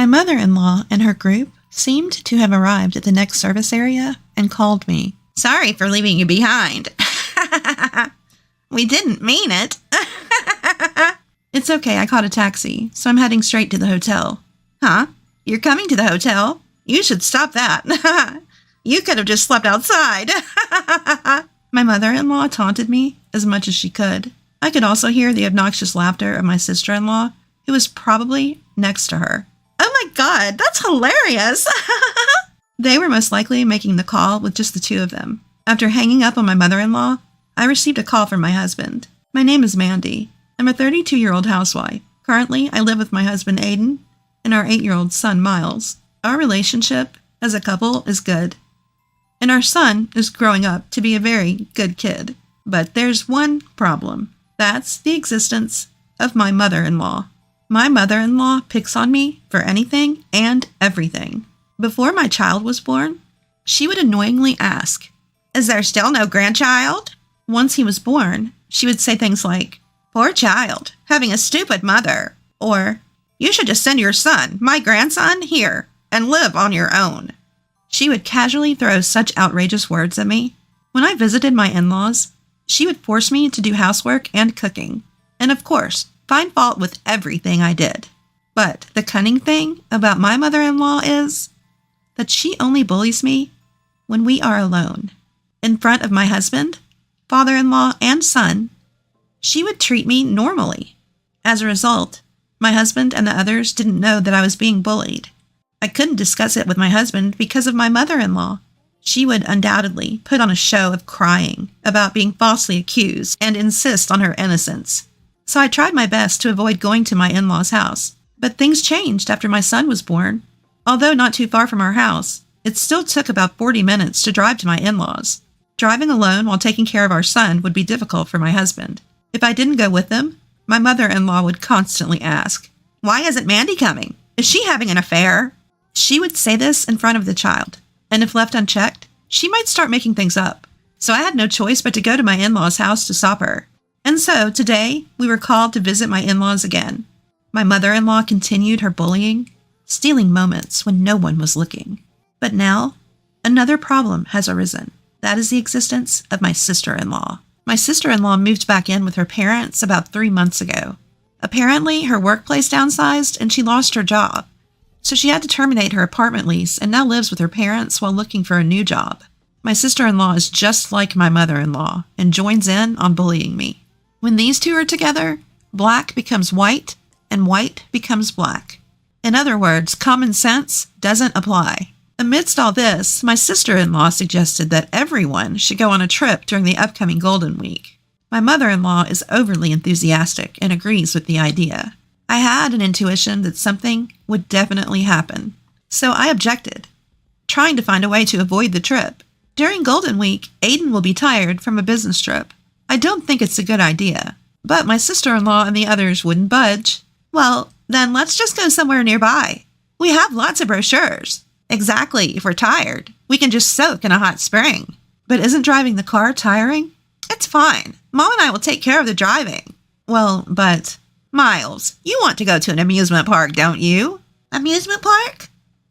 My mother-in-law and her group seemed to have arrived at the next service area and called me. Sorry for leaving you behind. We didn't mean it. It's okay, I caught a taxi, so I'm heading straight to the hotel. Huh? You're coming to the hotel? You should stop that. You could have just slept outside. My mother-in-law taunted me as much as she could. I could also hear the obnoxious laughter of my sister-in-law, who was probably next to her. Oh my God, that's hilarious. They were most likely making the call with just the two of them. After hanging up on my mother-in-law, I received a call from my husband. My name is Mandy. I'm a 32-year-old housewife. Currently, I live with my husband Aiden and our 8-year-old son Miles. Our relationship as a couple is good, and our son is growing up to be a very good kid. But there's one problem. That's the existence of my mother-in-law. My mother-in-law picks on me for anything and everything. Before my child was born, she would annoyingly ask, "Is there still no grandchild?" Once he was born, she would say things like, "Poor child, having a stupid mother," or "You should just send your son, my grandson, here and live on your own." She would casually throw such outrageous words at me. When I visited my in-laws, she would force me to do housework and cooking, and of course, find fault with everything I did. But the cunning thing about my mother-in-law is that she only bullies me when we are alone. In front of my husband, father-in-law, and son, she would treat me normally. As a result, my husband and the others didn't know that I was being bullied. I couldn't discuss it with my husband because of my mother-in-law. She would undoubtedly put on a show of crying about being falsely accused and insist on her innocence. So I tried my best to avoid going to my in-laws' house. But things changed after my son was born. Although not too far from our house, it still took about 40 minutes to drive to my in-laws. Driving alone while taking care of our son would be difficult for my husband. If I didn't go with them, my mother-in-law would constantly ask, "Why isn't Mandy coming? Is she having an affair?" She would say this in front of the child, and if left unchecked, she might start making things up. So I had no choice but to go to my in-laws' house to stop her. And so today, we were called to visit my in-laws again. My mother-in-law continued her bullying, stealing moments when no one was looking. But now, another problem has arisen. That is the existence of my sister-in-law. My sister-in-law moved back in with her parents about 3 months ago. Apparently, her workplace downsized and she lost her job. So she had to terminate her apartment lease and now lives with her parents while looking for a new job. My sister-in-law is just like my mother-in-law and joins in on bullying me. When these two are together, black becomes white and white becomes black. In other words, common sense doesn't apply. Amidst all this, my sister-in-law suggested that everyone should go on a trip during the upcoming Golden Week. My mother-in-law is overly enthusiastic and agrees with the idea. I had an intuition that something would definitely happen, so I objected, trying to find a way to avoid the trip. During Golden Week, Aiden will be tired from a business trip. I don't think it's a good idea, but my sister-in-law and the others wouldn't budge. "Well, then let's just go somewhere nearby. We have lots of brochures." "Exactly, if we're tired. We can just soak in a hot spring." "But isn't driving the car tiring?" "It's fine. Mom and I will take care of the driving." "Well, but..." "Miles, you want to go to an amusement park, don't you?" "Amusement park?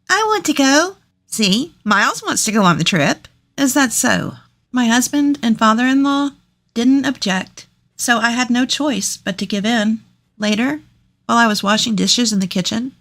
I want to go." "See, Miles wants to go on the trip." "Is that so?" My husband and father-in-law didn't object, so I had no choice but to give in. Later, while I was washing dishes in the kitchen,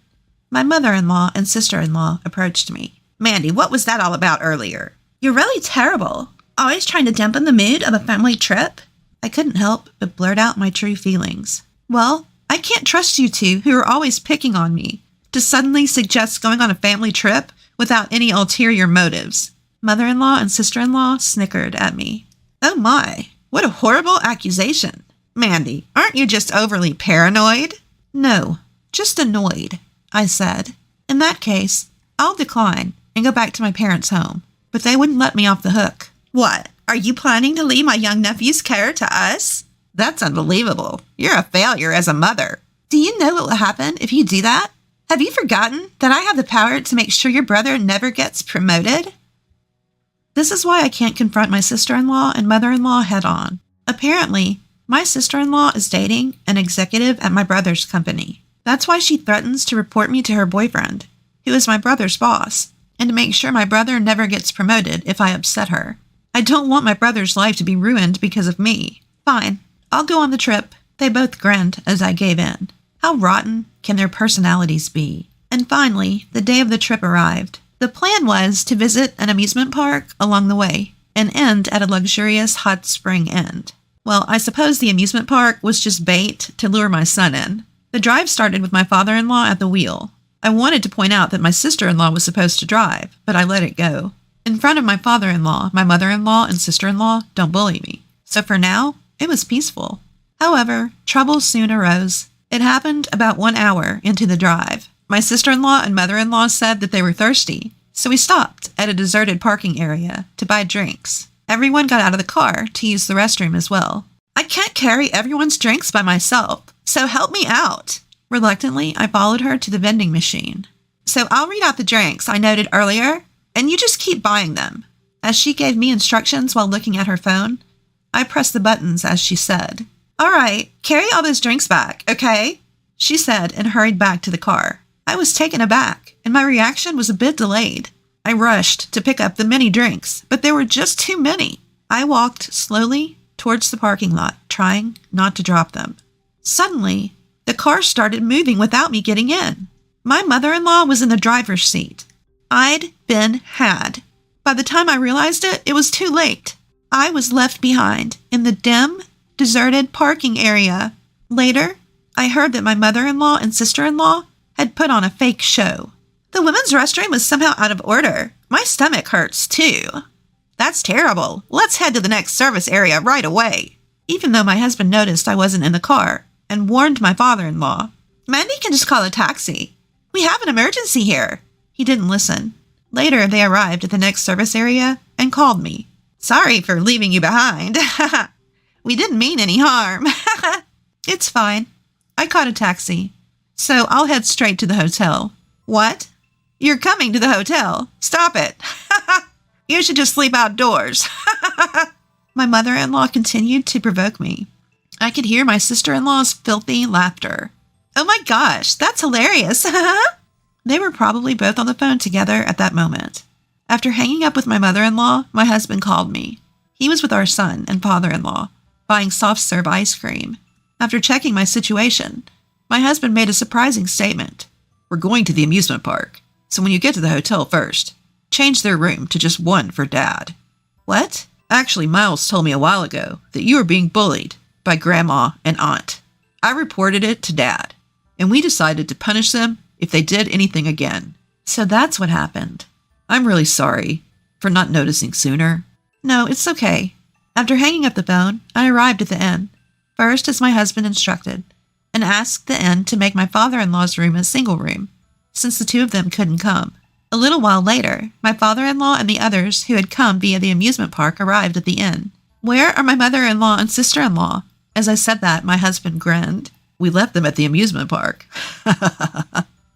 my mother-in-law and sister-in-law approached me. "Mandy, what was that all about earlier?" "You're really terrible. Always trying to dampen the mood of a family trip." I couldn't help but blurt out my true feelings. "Well, I can't trust you two, who are always picking on me, to suddenly suggest going on a family trip without any ulterior motives." Mother-in-law and sister-in-law snickered at me. "Oh my, what a horrible accusation. Mandy, aren't you just overly paranoid?" "No, just annoyed," I said. "In that case, I'll decline and go back to my parents' home." But they wouldn't let me off the hook. "What, are you planning to leave my young nephew's care to us? That's unbelievable. You're a failure as a mother." "Do you know what will happen if you do that? Have you forgotten that I have the power to make sure your brother never gets promoted?" This is why I can't confront my sister-in-law and mother-in-law head-on. Apparently, my sister-in-law is dating an executive at my brother's company. That's why she threatens to report me to her boyfriend, who is my brother's boss, and to make sure my brother never gets promoted if I upset her. I don't want my brother's life to be ruined because of me. Fine, I'll go on the trip. They both grinned as I gave in. How rotten can their personalities be? And finally, the day of the trip arrived. The plan was to visit an amusement park along the way and end at a luxurious hot spring inn. Well, I suppose the amusement park was just bait to lure my son in. The drive started with my father-in-law at the wheel. I wanted to point out that my sister-in-law was supposed to drive, but I let it go. In front of my father-in-law, my mother-in-law, and sister-in-law don't bully me. So for now, it was peaceful. However, trouble soon arose. It happened about 1 hour into the drive. My sister-in-law and mother-in-law said that they were thirsty, so we stopped at a deserted parking area to buy drinks. Everyone got out of the car to use the restroom as well. I can't carry everyone's drinks by myself, so help me out. Reluctantly, I followed her to the vending machine. So I'll read out the drinks I noted earlier, and you just keep buying them. As she gave me instructions while looking at her phone, I pressed the buttons as she said. All right, carry all those drinks back, okay? She said and hurried back to the car. I was taken aback, and my reaction was a bit delayed. I rushed to pick up the many drinks, but there were just too many. I walked slowly towards the parking lot, trying not to drop them. Suddenly, the car started moving without me getting in. My mother-in-law was in the driver's seat. I'd been had. By the time I realized it, it was too late. I was left behind in the dim, deserted parking area. Later, I heard that my mother-in-law and sister-in-law had put on a fake show. The women's restroom was somehow out of order. My stomach hurts, too. That's terrible. Let's head to the next service area right away. Even though my husband noticed I wasn't in the car and warned my father-in-law, Mandy can just call a taxi. We have an emergency here. He didn't listen. Later, they arrived at the next service area and called me. Sorry for leaving you behind. We didn't mean any harm. It's fine. I caught a taxi, so I'll head straight to the hotel. What? You're coming to the hotel? Stop it. You should just sleep outdoors. My mother-in-law continued to provoke me. I could hear my sister-in-law's filthy laughter. Oh my gosh, that's hilarious. They were probably both on the phone together at that moment. After hanging up with my mother-in-law, my husband called me. He was with our son and father-in-law, buying soft-serve ice cream. After checking my situation, my husband made a surprising statement. We're going to the amusement park, so when you get to the hotel first, change their room to just one for Dad. What? Actually, Miles told me a while ago that you were being bullied by Grandma and Aunt. I reported it to Dad, and we decided to punish them if they did anything again. So that's what happened. I'm really sorry for not noticing sooner. No, it's okay. After hanging up the phone, I arrived at the inn, first as my husband instructed, and asked the inn to make my father-in-law's room a single room, since the two of them couldn't come. A little while later, my father-in-law and the others who had come via the amusement park arrived at the inn. Where are my mother-in-law and sister-in-law? As I said that, my husband grinned. We left them at the amusement park.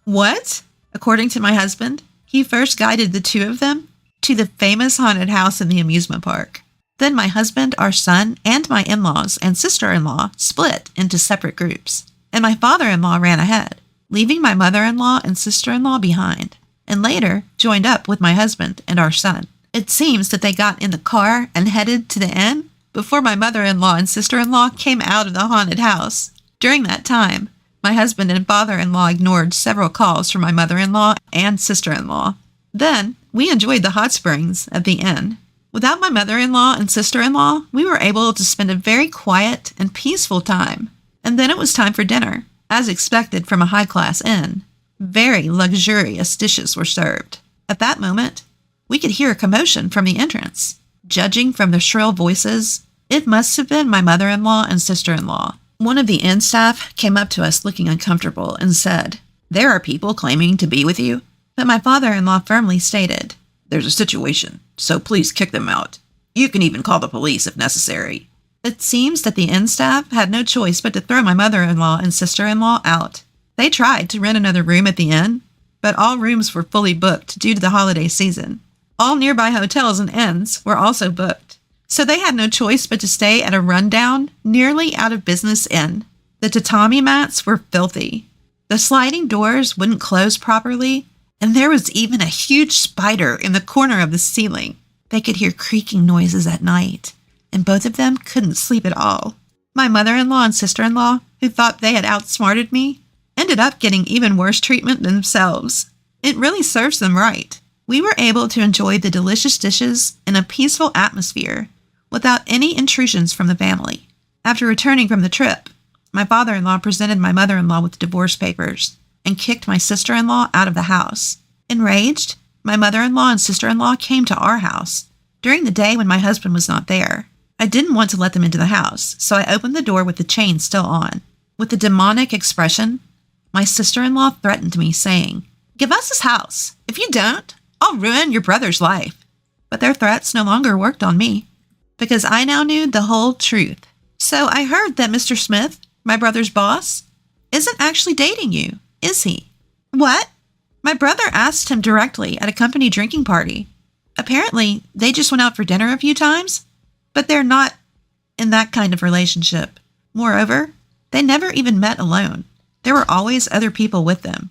What? According to my husband, he first guided the two of them to the famous haunted house in the amusement park. Then my husband, our son, and my in-laws and sister-in-law split into separate groups, and my father-in-law ran ahead, leaving my mother-in-law and sister-in-law behind, and later joined up with my husband and our son. It seems that they got in the car and headed to the inn before my mother-in-law and sister-in-law came out of the haunted house. During that time, my husband and father-in-law ignored several calls from my mother-in-law and sister-in-law. Then, we enjoyed the hot springs at the inn. Without my mother-in-law and sister-in-law, we were able to spend a very quiet and peaceful time. And then it was time for dinner, as expected from a high-class inn. Very luxurious dishes were served. At that moment, we could hear a commotion from the entrance. Judging from the shrill voices, it must have been my mother-in-law and sister-in-law. One of the inn staff came up to us looking uncomfortable and said, "There are people claiming to be with you." But my father-in-law firmly stated, "There's a situation, so please kick them out. You can even call the police if necessary." It seems that the inn staff had no choice but to throw my mother-in-law and sister-in-law out. They tried to rent another room at the inn, but all rooms were fully booked due to the holiday season. All nearby hotels and inns were also booked, so they had no choice but to stay at a rundown, nearly out-of-business inn. The tatami mats were filthy. The sliding doors wouldn't close properly, and there was even a huge spider in the corner of the ceiling. They could hear creaking noises at night, and both of them couldn't sleep at all. My mother-in-law and sister-in-law, who thought they had outsmarted me, ended up getting even worse treatment themselves. It really serves them right. We were able to enjoy the delicious dishes in a peaceful atmosphere without any intrusions from the family. After returning from the trip, my father-in-law presented my mother-in-law with divorce papers and kicked my sister-in-law out of the house. Enraged, my mother-in-law and sister-in-law came to our house during the day when my husband was not there. I didn't want to let them into the house, so I opened the door with the chain still on. With a demonic expression, my sister-in-law threatened me, saying, "Give us this house. If you don't, I'll ruin your brother's life." But their threats no longer worked on me, because I now knew the whole truth. "So I heard that Mr. Smith, my brother's boss, isn't actually dating you, is he?" "What?" "My brother asked him directly at a company drinking party. Apparently, they just went out for dinner a few times, but they're not in that kind of relationship. Moreover, they never even met alone. There were always other people with them."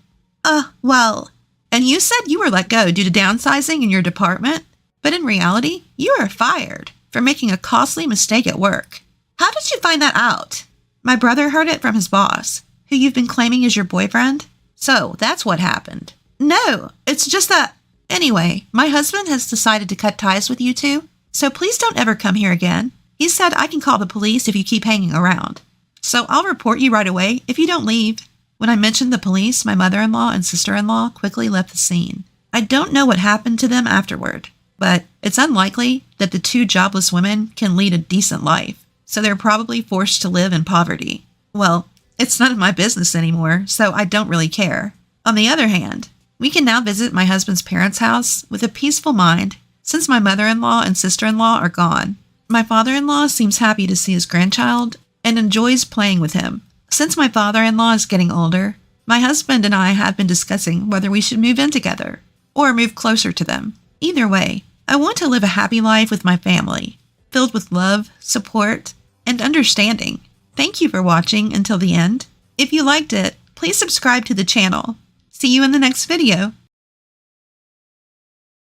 Well, and you said you were let go due to downsizing in your department, but in reality, you were fired for making a costly mistake at work. How did you find that out?" "My brother heard it from his boss, who you've been claiming is your boyfriend. So that's what happened." "No, it's just that..." "Anyway, my husband has decided to cut ties with you two, so please don't ever come here again. He said I can call the police if you keep hanging around. So I'll report you right away if you don't leave." When I mentioned the police, my mother-in-law and sister-in-law quickly left the scene. I don't know what happened to them afterward, but it's unlikely that the two jobless women can lead a decent life, so they're probably forced to live in poverty. Well, it's none of my business anymore, so I don't really care. On the other hand, we can now visit my husband's parents' house with a peaceful mind since my mother-in-law and sister-in-law are gone. My father-in-law seems happy to see his grandchild and enjoys playing with him. Since my father-in-law is getting older, my husband and I have been discussing whether we should move in together or move closer to them. Either way, I want to live a happy life with my family, filled with love, support, and understanding. Thank you for watching until the end. If you liked it, please subscribe to the channel. See you in the next video.